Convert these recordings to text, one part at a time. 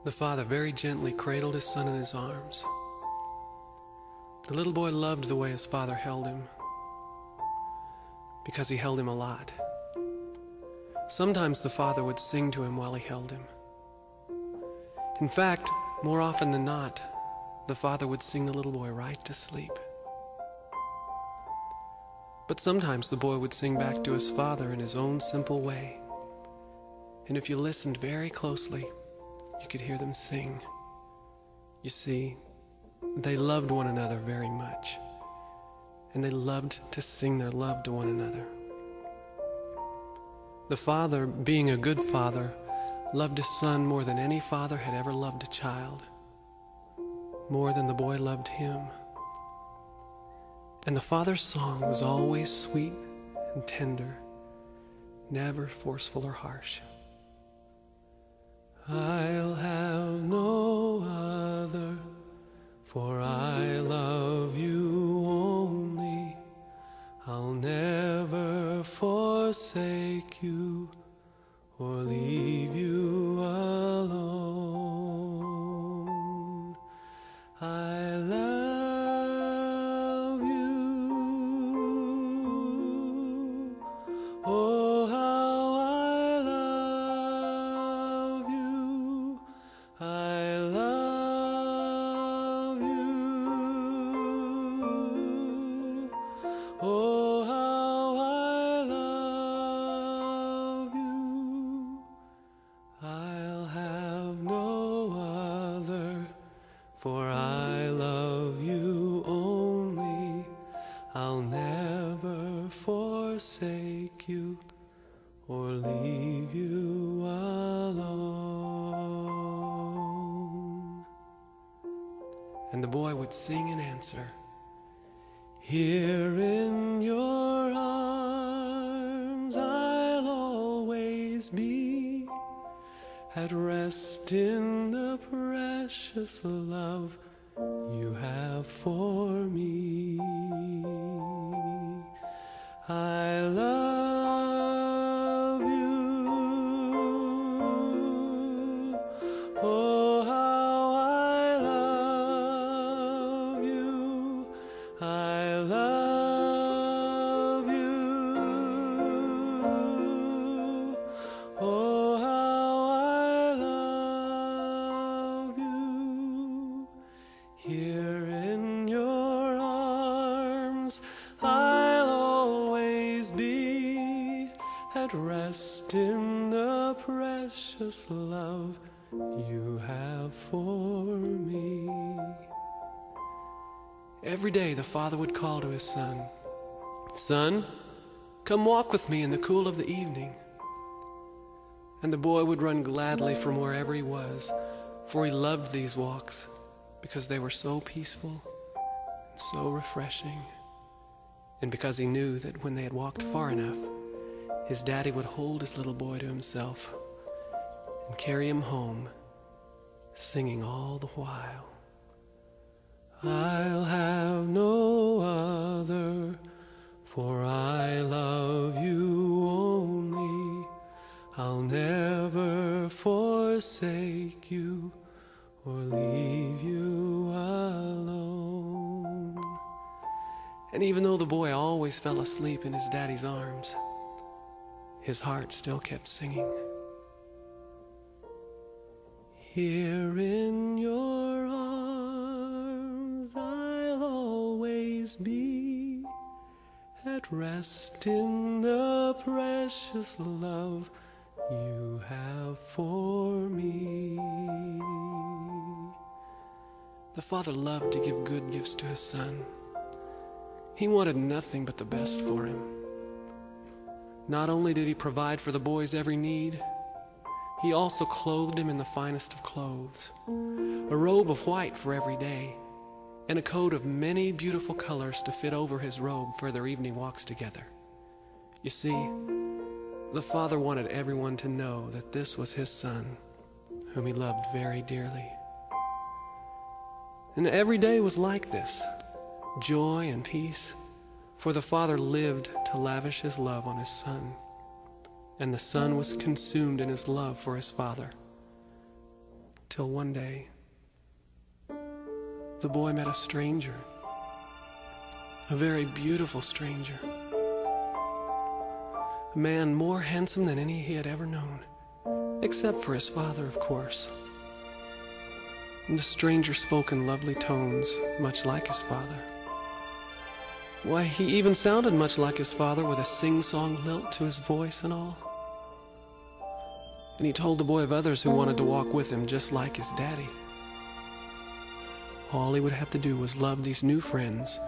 The father very gently cradled his son in his arms. The little boy loved the way his father held him, because he held him a lot. Sometimes the father would sing to him while he held him. In fact, more often than not, the father would sing the little boy right to sleep. But sometimes the boy would sing back to his father in his own simple way. And if you listened very closely, you could hear them sing. You see, they loved one another very much, and they loved to sing their love to one another. The father, being a good father, loved his son more than any father had ever loved a child, more than the boy loved him. And the father's song was always sweet and tender, never forceful or harsh. I'll have no other, for I love you only. I'll never forsake you or leave you alone. I love you. Oh, how I love you. I love you. Oh, how I love you. I'll have no other, for I love you only. I'll never forsake you or leave you alone. And the boy would sing in answer, here in your arms I'll always be, at rest in the precious love you have for me. I love you. Oh, how I love you. I love you. Oh, how I love you. Here in your arms I'll always be, at rest in the precious love you have for me. Every day the father would call to his son, "Son, come walk with me in the cool of the evening." And the boy would run gladly from wherever he was, for he loved these walks because they were so peaceful and so refreshing, and because he knew that when they had walked far enough, his daddy would hold his little boy to himself and carry him home, singing all the while, I'll have no other, for I love you only. I'll never forsake you or leave you alone. And even though the boy always fell asleep in his daddy's arms, his heart still kept singing. Here in your arms I'll always be, at rest in the precious love you have for me. The father loved to give good gifts to his son. He wanted nothing but the best for him. Not only did he provide for the boy's every need, he also clothed him in the finest of clothes, a robe of white for every day, and a coat of many beautiful colors to fit over his robe for their evening walks together. You see, the father wanted everyone to know that this was his son, whom he loved very dearly. And every day was like this, joy and peace, for the father lived to lavish his love on his son, and the son was consumed in his love for his father. Till one day, the boy met a stranger, a very beautiful stranger, a man more handsome than any he had ever known, except for his father, of course. And the stranger spoke in lovely tones, much like his father. Why, he even sounded much like his father, with a sing-song lilt to his voice and all. And he told the boy of others who wanted to walk with him just like his daddy. All he would have to do was love these new friends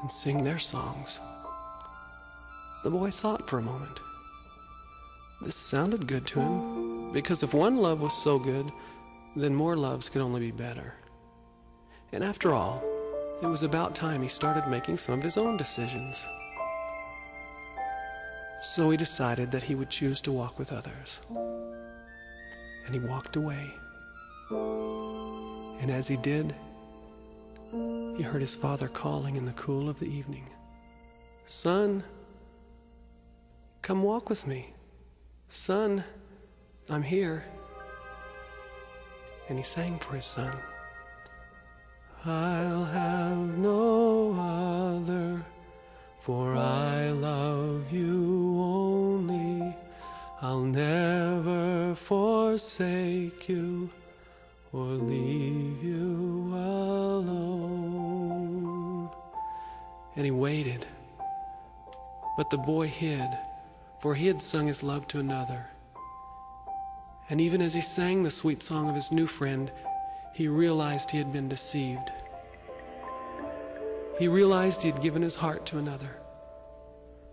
and sing their songs. The boy thought for a moment. This sounded good to him, because if one love was so good, then more loves could only be better. And after all, it was about time he started making some of his own decisions. So he decided that he would choose to walk with others. And he walked away. And as he did, he heard his father calling in the cool of the evening, "Son, come walk with me. Son, I'm here." And he sang for his son. "I'll have no other, for I love you only. I'll never forsake you or leave you alone." And he waited, but the boy hid, for he had sung his love to another. And even as he sang the sweet song of his new friend, he realized he had been deceived. He realized he had given his heart to another,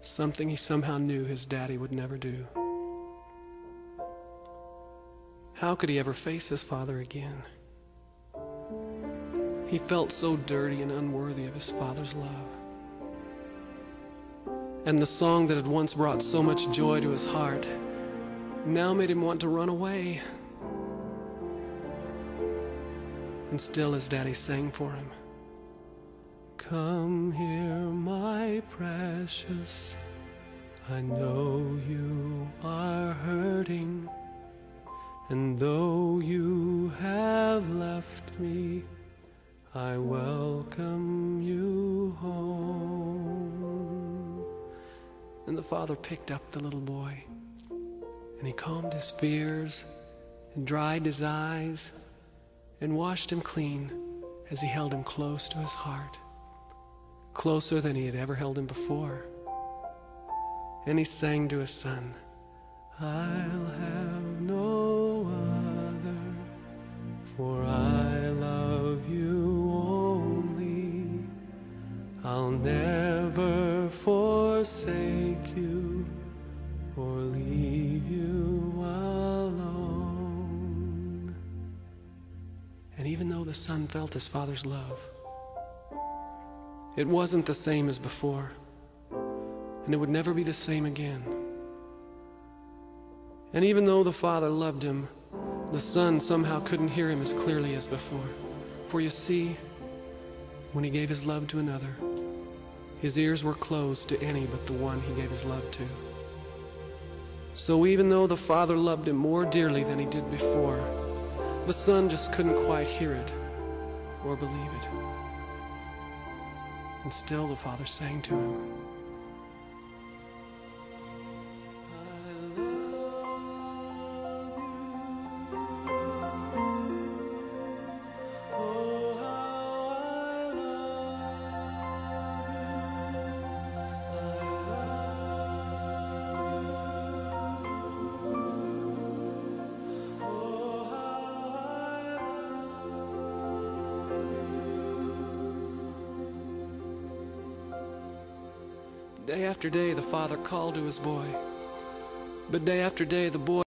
something he somehow knew his daddy would never do. How could he ever face his father again? He felt so dirty and unworthy of his father's love. And the song that had once brought so much joy to his heart now made him want to run away. And still his daddy sang for him, "Come here, my precious. I know you are hurting. And though you have left me, I welcome you home." And the father picked up the little boy, and he calmed his fears and dried his eyes and washed him clean as he held him close to his heart, closer than he had ever held him before. And he sang to his son, "I'll have no other, for I love you only. I'll never forsake you or leave you alone." And even though the son felt his father's love, it wasn't the same as before, and it would never be the same again. And even though the father loved him, the son somehow couldn't hear him as clearly as before. For you see, when he gave his love to another, his ears were closed to any but the one he gave his love to. So even though the father loved him more dearly than he did before, the son just couldn't quite hear it or believe it. And still the father sang to him, Day after day, the father called to his boy, but day after day, the boy